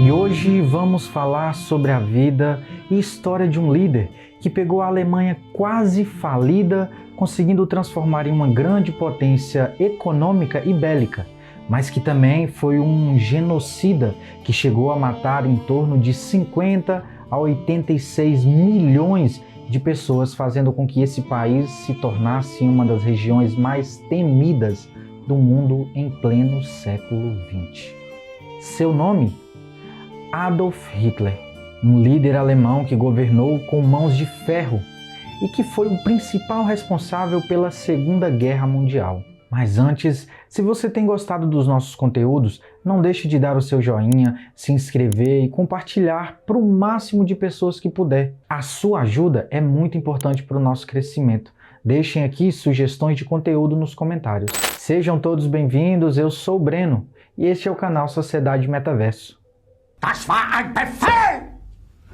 E hoje vamos falar sobre a vida e história de um líder que pegou a Alemanha quase falida, conseguindo transformar em uma grande potência econômica e bélica, mas que também foi um genocida que chegou a matar em torno de 50 a 86 milhões de pessoas, fazendo com que esse país se tornasse uma das regiões mais temidas do mundo em pleno século XX. Seu nome? Adolf Hitler, um líder alemão que governou com mãos de ferro e que foi o principal responsável pela Segunda Guerra Mundial. Mas antes, se você tem gostado dos nossos conteúdos, não deixe de dar o seu joinha, se inscrever e compartilhar para o máximo de pessoas que puder. A sua ajuda é muito importante para o nosso crescimento. Deixem aqui sugestões de conteúdo nos comentários. Sejam todos bem-vindos, eu sou o Breno e este é o canal Sociedade Metaverso. Das war ein Befehl!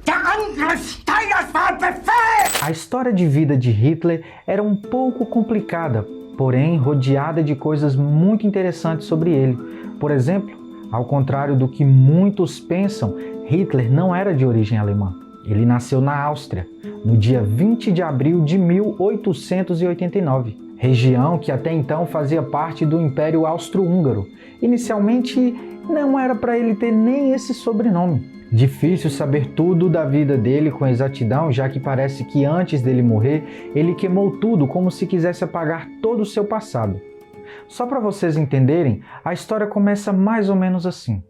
Der Angriff Steiners war ein Befehl! A história de vida de Hitler era um pouco complicada, porém rodeada de coisas muito interessantes sobre ele. Por exemplo, ao contrário do que muitos pensam, Hitler não era de origem alemã. Ele nasceu na Áustria, no dia 20 de abril de 1889, região que até então fazia parte do Império Austro-Húngaro. Inicialmente, não era para ele ter nem esse sobrenome. Difícil saber tudo da vida dele com exatidão, já que parece que antes dele morrer, ele queimou tudo como se quisesse apagar todo o seu passado. Só para vocês entenderem, a história começa mais ou menos assim.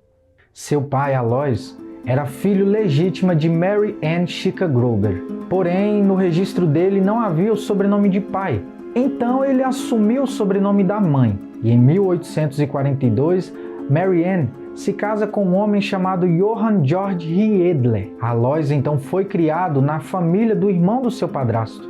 Seu pai, Alois, era filho legítimo de Mary Ann Schicker-Gruber. Porém, no registro dele não havia o sobrenome de pai. Então ele assumiu o sobrenome da mãe. E em 1842, Mary Ann se casa com um homem chamado Johann Georg Hiedler. Alois então foi criado na família do irmão do seu padrasto.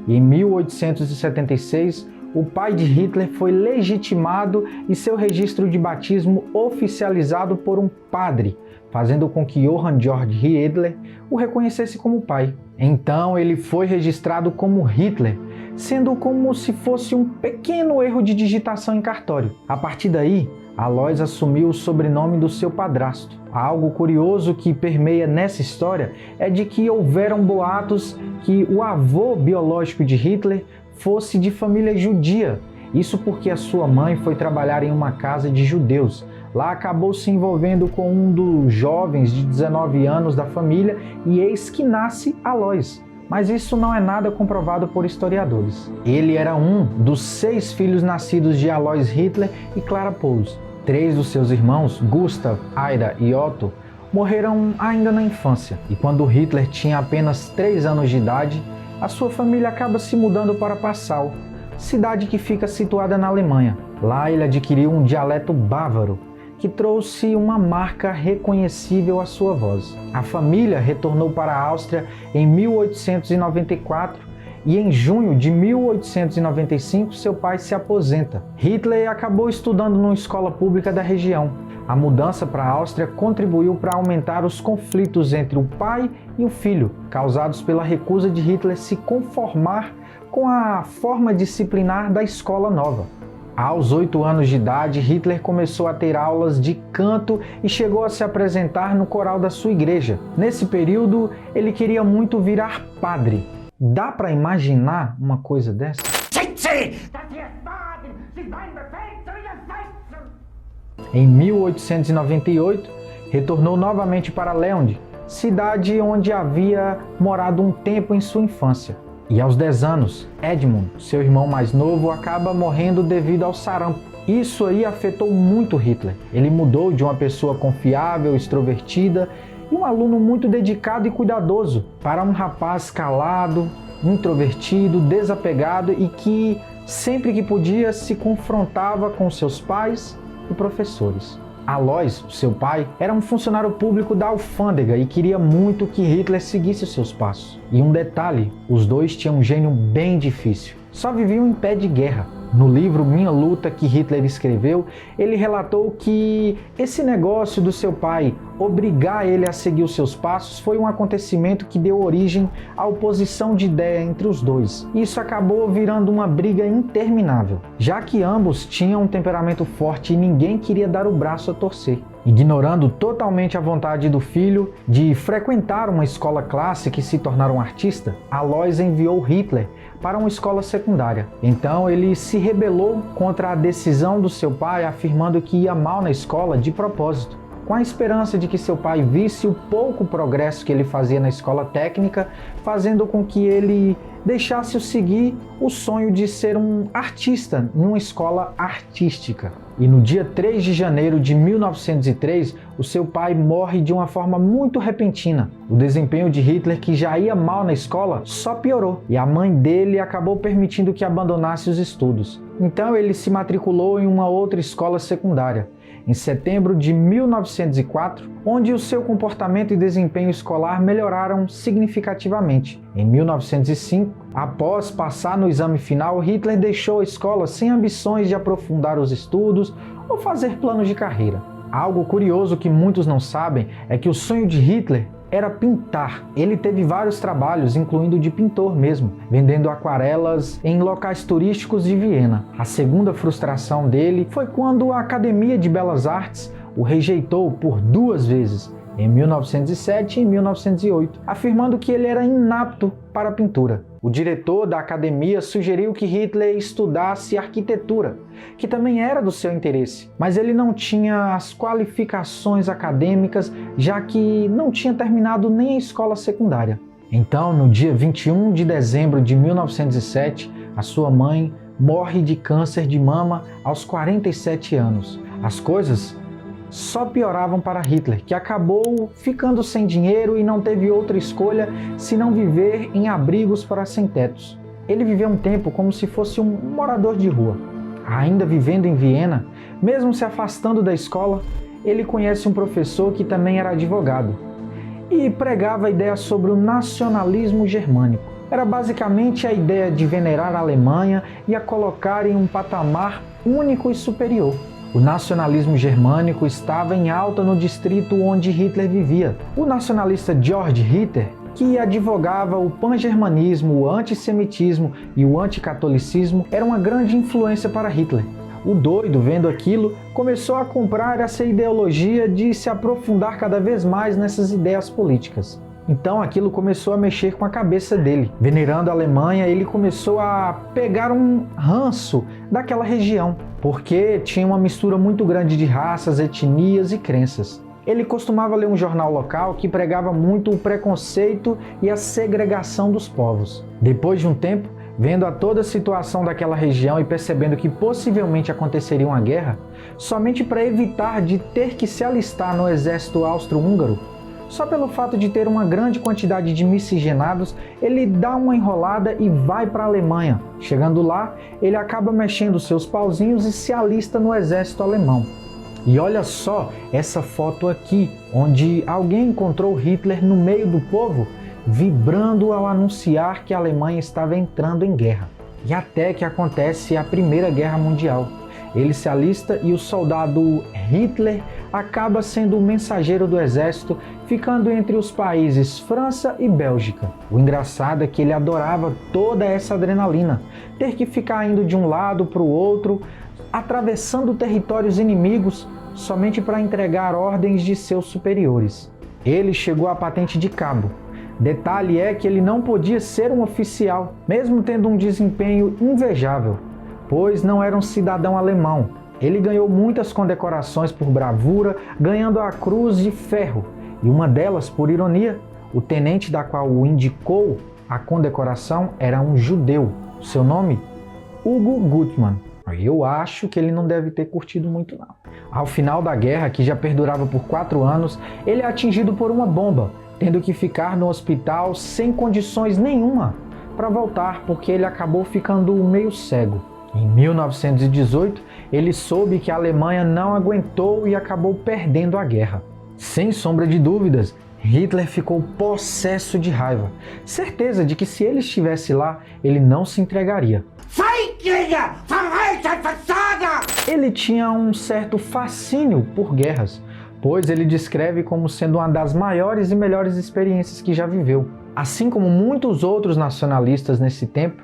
E em 1876, o pai de Hitler foi legitimado e seu registro de batismo oficializado por um padre, fazendo com que Johann Georg Hiedler o reconhecesse como pai. Então ele foi registrado como Hitler, sendo como se fosse um pequeno erro de digitação em cartório. A partir daí, Alois assumiu o sobrenome do seu padrasto. Algo curioso que permeia nessa história é de que houveram boatos que o avô biológico de Hitler fosse de família judia. Isso porque a sua mãe foi trabalhar em uma casa de judeus. Lá acabou se envolvendo com um dos jovens de 19 anos da família e eis que nasce Alois. Mas isso não é nada comprovado por historiadores. Ele era um dos 6 filhos nascidos de Alois Hitler e Clara Pous. 3 dos seus irmãos, Gustav, Ida e Otto, morreram ainda na infância. E quando Hitler tinha apenas 3 anos de idade, a sua família acaba se mudando para Passau, cidade que fica situada na Alemanha. Lá ele adquiriu um dialeto bávaro, que trouxe uma marca reconhecível à sua voz. A família retornou para a Áustria em 1894 e em junho de 1895 seu pai se aposenta. Hitler acabou estudando numa escola pública da região. A mudança para a Áustria contribuiu para aumentar os conflitos entre o pai e o filho, causados pela recusa de Hitler se conformar com a forma disciplinar da escola nova. Aos 8 anos de idade, Hitler começou a ter aulas de canto e chegou a se apresentar no coral da sua igreja. Nesse período, ele queria muito virar padre. Dá para imaginar uma coisa dessa? Em 1898, retornou novamente para Leond, cidade onde havia morado um tempo em sua infância. E aos 10 anos, Edmund, seu irmão mais novo, acaba morrendo devido ao sarampo. Isso aí afetou muito Hitler. Ele mudou de uma pessoa confiável, extrovertida e um aluno muito dedicado e cuidadoso para um rapaz calado, introvertido, desapegado e que, sempre que podia, se confrontava com seus pais e professores. Alois, seu pai, era um funcionário público da alfândega e queria muito que Hitler seguisse seus passos. E um detalhe, os dois tinham um gênio bem difícil. Só viviam em pé de guerra. No livro Minha Luta, que Hitler escreveu, ele relatou que esse negócio do seu pai obrigar ele a seguir os seus passos foi um acontecimento que deu origem à oposição de ideia entre os dois. Isso acabou virando uma briga interminável, já que ambos tinham um temperamento forte e ninguém queria dar o braço a torcer. Ignorando totalmente a vontade do filho de frequentar uma escola clássica e se tornar um artista, Alois enviou Hitler para uma escola secundária. Então ele se rebelou contra a decisão do seu pai, afirmando que ia mal na escola de propósito, com a esperança de que seu pai visse o pouco progresso que ele fazia na escola técnica, fazendo com que ele deixasse seguir o sonho de ser um artista em uma escola artística. E no dia 3 de janeiro de 1903, o seu pai morre de uma forma muito repentina. O desempenho de Hitler, que já ia mal na escola, só piorou, e a mãe dele acabou permitindo que abandonasse os estudos. Então ele se matriculou em uma outra escola secundária, em setembro de 1904, onde o seu comportamento e desempenho escolar melhoraram significativamente. Em 1905, após passar no exame final, Hitler deixou a escola sem ambições de aprofundar os estudos ou fazer planos de carreira. Algo curioso que muitos não sabem é que o sonho de Hitler era pintar. Ele teve vários trabalhos, incluindo de pintor mesmo, vendendo aquarelas em locais turísticos de Viena. A segunda frustração dele foi quando a Academia de Belas Artes o rejeitou por 2 vezes, em 1907 e em 1908, afirmando que ele era inapto para a pintura. O diretor da academia sugeriu que Hitler estudasse arquitetura, que também era do seu interesse, mas ele não tinha as qualificações acadêmicas, já que não tinha terminado nem a escola secundária. Então, no dia 21 de dezembro de 1907, a sua mãe morre de câncer de mama aos 47 anos. As coisas só pioravam para Hitler, que acabou ficando sem dinheiro e não teve outra escolha senão viver em abrigos para sem-tetos. Ele viveu um tempo como se fosse um morador de rua. Ainda vivendo em Viena, mesmo se afastando da escola, ele conhece um professor que também era advogado e pregava ideias sobre o nacionalismo germânico. Era basicamente a ideia de venerar a Alemanha e a colocar em um patamar único e superior. O nacionalismo germânico estava em alta no distrito onde Hitler vivia. O nacionalista Georg Ritter, que advogava o pan-germanismo, o antissemitismo e o anticatolicismo, era uma grande influência para Hitler. O doido, vendo aquilo, começou a comprar essa ideologia de se aprofundar cada vez mais nessas ideias políticas. Então aquilo começou a mexer com a cabeça dele. Venerando a Alemanha, ele começou a pegar um ranço daquela região, porque tinha uma mistura muito grande de raças, etnias e crenças. Ele costumava ler um jornal local que pregava muito o preconceito e a segregação dos povos. Depois de um tempo, vendo a toda a situação daquela região e percebendo que possivelmente aconteceria uma guerra, somente para evitar de ter que se alistar no exército austro-húngaro, só pelo fato de ter uma grande quantidade de miscigenados, ele dá uma enrolada e vai para a Alemanha. Chegando lá, ele acaba mexendo seus pauzinhos e se alista no exército alemão. E olha só essa foto aqui, onde alguém encontrou Hitler no meio do povo, vibrando ao anunciar que a Alemanha estava entrando em guerra. E até que acontece a Primeira Guerra Mundial. Ele se alista e o soldado Hitler acaba sendo o mensageiro do exército, ficando entre os países França e Bélgica. O engraçado é que ele adorava toda essa adrenalina, ter que ficar indo de um lado para o outro, atravessando territórios inimigos, somente para entregar ordens de seus superiores. Ele chegou à patente de cabo. Detalhe é que ele não podia ser um oficial, mesmo tendo um desempenho invejável, pois não era um cidadão alemão. Ele ganhou muitas condecorações por bravura, ganhando a Cruz de Ferro, e uma delas, por ironia, o tenente da qual o indicou a condecoração era um judeu. Seu nome? Hugo Gutmann. Eu acho que ele não deve ter curtido muito não. Ao final da guerra, que já perdurava por 4 anos, ele é atingido por uma bomba, tendo que ficar no hospital sem condições nenhuma para voltar, porque ele acabou ficando meio cego. Em 1918, ele soube que a Alemanha não aguentou e acabou perdendo a guerra. Sem sombra de dúvidas, Hitler ficou possesso de raiva, certeza de que se ele estivesse lá, ele não se entregaria. Feiglinge! Verreiter, Versager! Ele tinha um certo fascínio por guerras, pois ele descreve como sendo uma das maiores e melhores experiências que já viveu. Assim como muitos outros nacionalistas nesse tempo,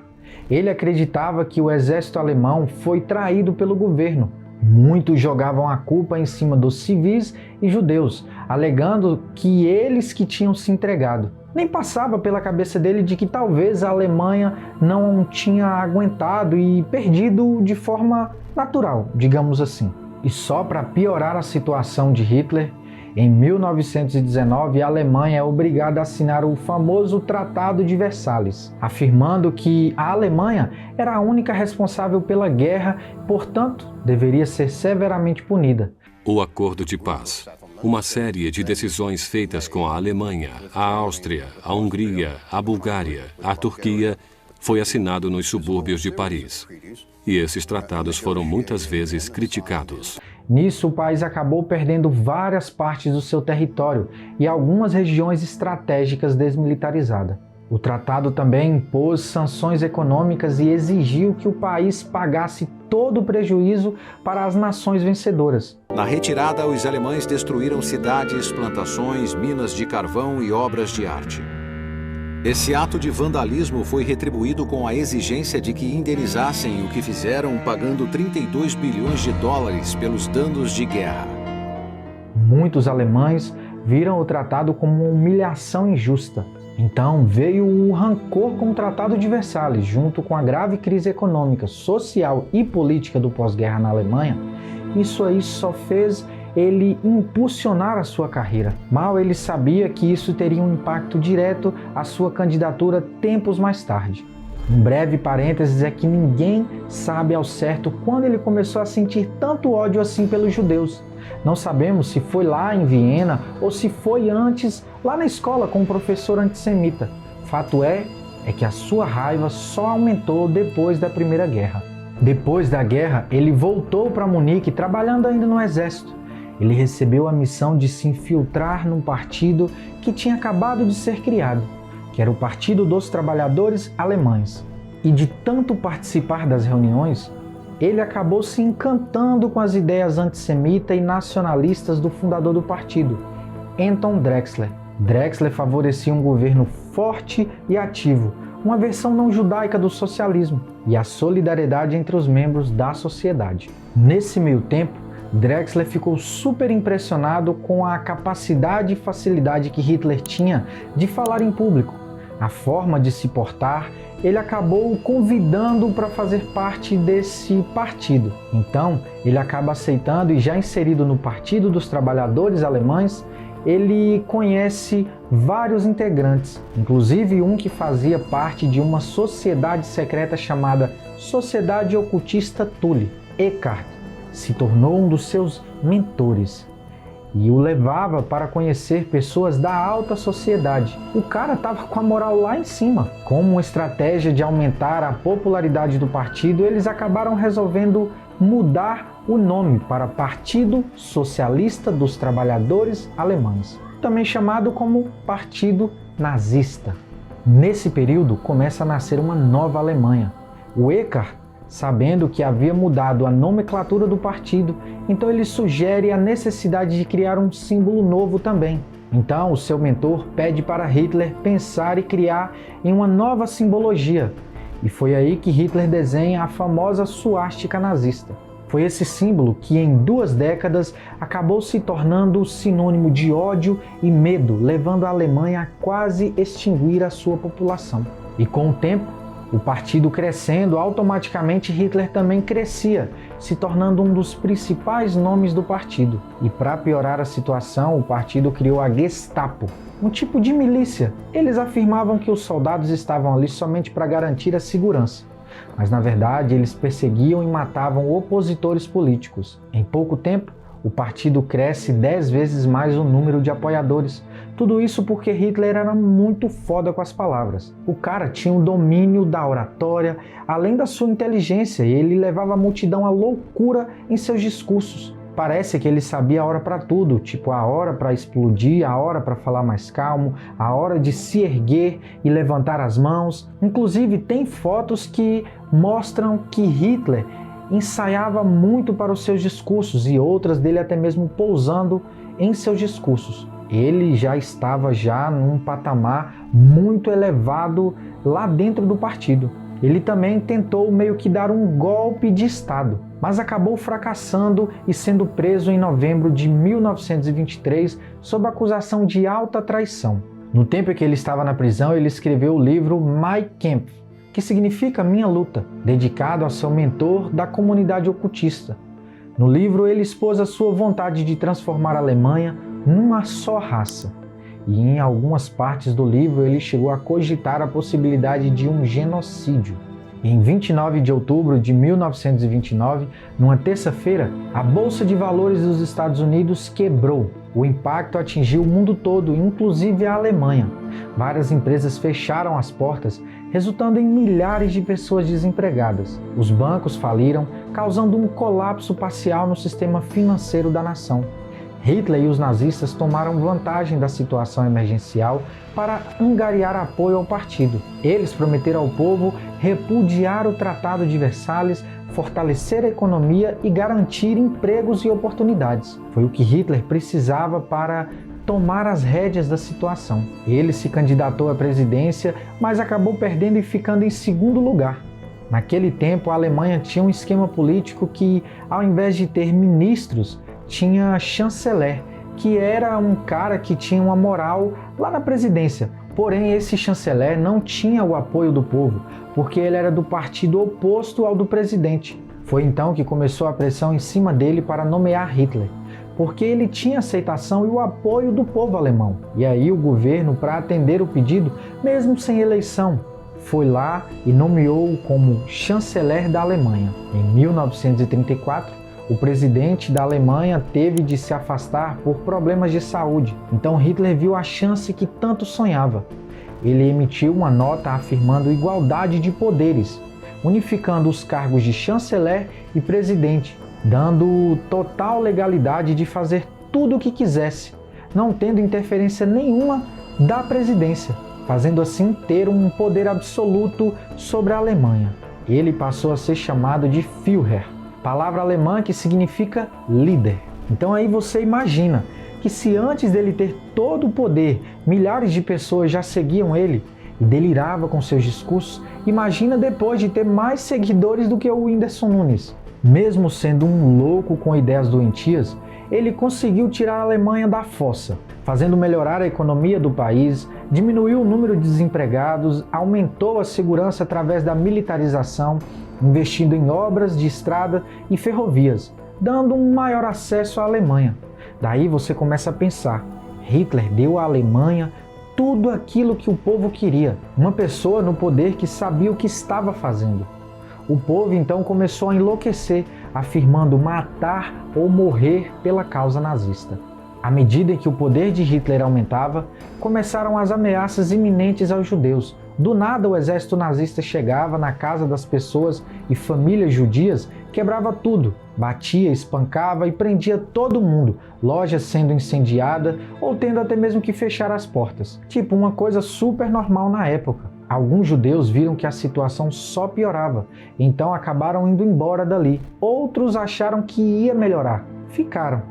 ele acreditava que o exército alemão foi traído pelo governo, Muitos jogavam a culpa em cima dos civis e judeus, alegando que eles que tinham se entregado. Nem passava pela cabeça dele de que talvez a Alemanha não tinha aguentado e perdido de forma natural, digamos assim. E só para piorar a situação de Hitler, em 1919 a Alemanha é obrigada a assinar o famoso Tratado de Versalhes, afirmando que a Alemanha era a única responsável pela guerra e, portanto, deveria ser severamente punida. O Acordo de Paz. Uma série de decisões feitas com a Alemanha, a Áustria, a Hungria, a Bulgária, a Turquia, foi assinado nos subúrbios de Paris. E esses tratados foram muitas vezes criticados. Nisso, o país acabou perdendo várias partes do seu território e algumas regiões estratégicas desmilitarizadas. O tratado também impôs sanções econômicas e exigiu que o país pagasse todo o prejuízo para as nações vencedoras. Na retirada, os alemães destruíram cidades, plantações, minas de carvão e obras de arte. Esse ato de vandalismo foi retribuído com a exigência de que indenizassem o que fizeram, pagando 32 bilhões de dólares pelos danos de guerra. Muitos alemães viram o tratado como uma humilhação injusta. Então veio o rancor com o Tratado de Versalhes, junto com a grave crise econômica, social e política do pós-guerra na Alemanha. Isso aí só fez ele impulsionar a sua carreira. Mal ele sabia que isso teria um impacto direto à sua candidatura tempos mais tarde. Um breve parênteses é que ninguém sabe ao certo quando ele começou a sentir tanto ódio assim pelos judeus. Não sabemos se foi lá em Viena ou se foi antes lá na escola com um professor antissemita. Fato é que a sua raiva só aumentou depois da Primeira Guerra. Depois da guerra, ele voltou para Munique trabalhando ainda no exército. Ele recebeu a missão de se infiltrar num partido que tinha acabado de ser criado, que era o Partido dos Trabalhadores Alemães. E de tanto participar das reuniões, ele acabou se encantando com as ideias antissemitas e nacionalistas do fundador do partido, Anton Drexler. Drexler favorecia um governo forte e ativo, uma versão não judaica do socialismo, e a solidariedade entre os membros da sociedade. Nesse meio tempo, Drexler ficou super impressionado com a capacidade e facilidade que Hitler tinha de falar em público, a forma de se portar. Ele acabou o convidando para fazer parte desse partido. Então, ele acaba aceitando e já inserido no Partido dos Trabalhadores Alemães, ele conhece vários integrantes, inclusive um que fazia parte de uma sociedade secreta chamada Sociedade Ocultista Thule. Eckhart se tornou um dos seus mentores e o levava para conhecer pessoas da alta sociedade. O cara estava com a moral lá em cima. Como uma estratégia de aumentar a popularidade do partido, eles acabaram resolvendo mudar o nome para Partido Socialista dos Trabalhadores Alemães, também chamado como Partido Nazista. Nesse período começa a nascer uma nova Alemanha. O Eckhart, sabendo que havia mudado a nomenclatura do partido, então ele sugere a necessidade de criar um símbolo novo também. Então o seu mentor pede para Hitler pensar e criar em uma nova simbologia. E foi aí que Hitler desenha a famosa suástica nazista. Foi esse símbolo que em 2 décadas acabou se tornando sinônimo de ódio e medo, levando a Alemanha a quase extinguir a sua população. E com o tempo, o partido crescendo, automaticamente Hitler também crescia, se tornando um dos principais nomes do partido. E para piorar a situação, o partido criou a Gestapo, um tipo de milícia. Eles afirmavam que os soldados estavam ali somente para garantir a segurança, mas na verdade eles perseguiam e matavam opositores políticos. Em pouco tempo, o partido cresce 10 vezes mais o número de apoiadores. Tudo isso porque Hitler era muito foda com as palavras. O cara tinha um domínio da oratória, além da sua inteligência, e ele levava a multidão à loucura em seus discursos. Parece que ele sabia a hora para tudo, tipo a hora para explodir, a hora para falar mais calmo, a hora de se erguer e levantar as mãos. Inclusive tem fotos que mostram que Hitler ensaiava muito para os seus discursos e outras dele até mesmo pousando em seus discursos. Ele já estava num patamar muito elevado lá dentro do partido. Ele também tentou meio que dar um golpe de Estado, mas acabou fracassando e sendo preso em novembro de 1923 sob acusação de alta traição. No tempo em que ele estava na prisão, ele escreveu o livro Mein Kampf, que significa Minha Luta, dedicado ao seu mentor da comunidade ocultista. No livro, ele expôs a sua vontade de transformar a Alemanha numa só raça. E em algumas partes do livro, ele chegou a cogitar a possibilidade de um genocídio. Em 29 de outubro de 1929, numa terça-feira, a Bolsa de Valores dos Estados Unidos quebrou. O impacto atingiu o mundo todo, inclusive a Alemanha. Várias empresas fecharam as portas, resultando em milhares de pessoas desempregadas. Os bancos faliram, causando um colapso parcial no sistema financeiro da nação. Hitler e os nazistas tomaram vantagem da situação emergencial para angariar apoio ao partido. Eles prometeram ao povo repudiar o Tratado de Versalhes, fortalecer a economia e garantir empregos e oportunidades. Foi o que Hitler precisava para tomar as rédeas da situação. Ele se candidatou à presidência, mas acabou perdendo e ficando em segundo lugar. Naquele tempo, a Alemanha tinha um esquema político que, ao invés de ter ministros, tinha chanceler, que era um cara que tinha uma moral lá na presidência. Porém, esse chanceler não tinha o apoio do povo, porque ele era do partido oposto ao do presidente. Foi então que começou a pressão em cima dele para nomear Hitler, porque ele tinha aceitação e o apoio do povo alemão. E aí o governo, para atender o pedido, mesmo sem eleição, foi lá e nomeou-o como chanceler da Alemanha. Em 1934, o presidente da Alemanha teve de se afastar por problemas de saúde. Então Hitler viu a chance que tanto sonhava. Ele emitiu uma nota afirmando igualdade de poderes, unificando os cargos de chanceler e presidente, dando total legalidade de fazer tudo o que quisesse, não tendo interferência nenhuma da presidência, fazendo assim ter um poder absoluto sobre a Alemanha. Ele passou a ser chamado de Führer, palavra alemã que significa líder. Então aí você imagina que se antes dele ter todo o poder, milhares de pessoas já seguiam ele e delirava com seus discursos, imagina depois de ter mais seguidores do que o Whindersson Nunes. Mesmo sendo um louco com ideias doentias, ele conseguiu tirar a Alemanha da fossa, fazendo melhorar a economia do país, diminuiu o número de desempregados, aumentou a segurança através da militarização, investindo em obras de estrada e ferrovias, dando um maior acesso à Alemanha. Daí você começa a pensar, Hitler deu à Alemanha tudo aquilo que o povo queria, uma pessoa no poder que sabia o que estava fazendo. O povo então começou a enlouquecer, afirmando matar ou morrer pela causa nazista. À medida em que o poder de Hitler aumentava, começaram as ameaças iminentes aos judeus. Do nada o exército nazista chegava na casa das pessoas e famílias judias, quebrava tudo, batia, espancava e prendia todo mundo, lojas sendo incendiadas ou tendo até mesmo que fechar as portas. Tipo, uma coisa super normal na época. Alguns judeus viram que a situação só piorava, então acabaram indo embora dali. Outros acharam que ia melhorar, ficaram,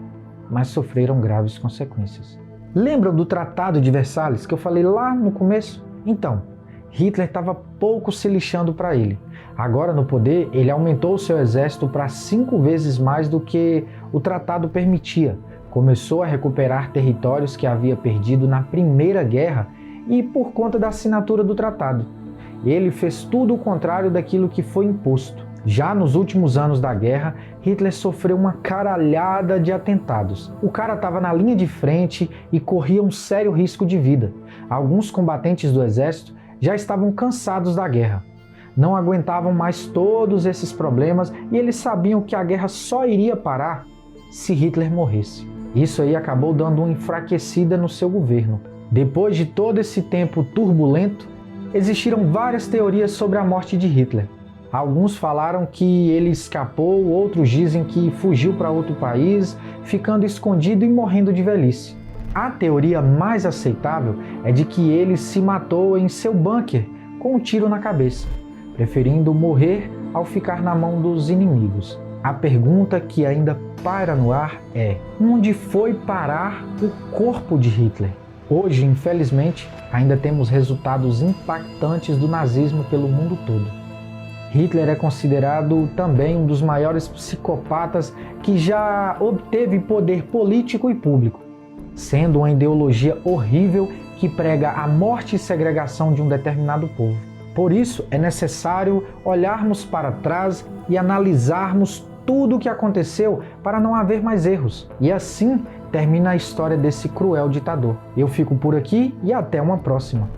mas sofreram graves consequências. Lembram do Tratado de Versalhes que eu falei lá no começo? Então, Hitler estava pouco se lixando para ele. Agora no poder, ele aumentou seu exército para 5 vezes mais do que o tratado permitia. Começou a recuperar territórios que havia perdido na Primeira Guerra e por conta da assinatura do tratado. Ele fez tudo o contrário daquilo que foi imposto. Já nos últimos anos da guerra, Hitler sofreu uma caralhada de atentados. O cara estava na linha de frente e corria um sério risco de vida. Alguns combatentes do exército já estavam cansados da guerra. Não aguentavam mais todos esses problemas e eles sabiam que a guerra só iria parar se Hitler morresse. Isso aí acabou dando uma enfraquecida no seu governo. Depois de todo esse tempo turbulento, existiram várias teorias sobre a morte de Hitler. Alguns falaram que ele escapou, outros dizem que fugiu para outro país, ficando escondido e morrendo de velhice. A teoria mais aceitável é de que ele se matou em seu bunker com um tiro na cabeça, preferindo morrer ao ficar na mão dos inimigos. A pergunta que ainda paira no ar é: onde foi parar o corpo de Hitler? Hoje, infelizmente, ainda temos resultados impactantes do nazismo pelo mundo todo. Hitler é considerado também um dos maiores psicopatas que já obteve poder político e público, sendo uma ideologia horrível que prega a morte e segregação de um determinado povo. Por isso, é necessário olharmos para trás e analisarmos tudo o que aconteceu para não haver mais erros. E assim termina a história desse cruel ditador. Eu fico por aqui e até uma próxima.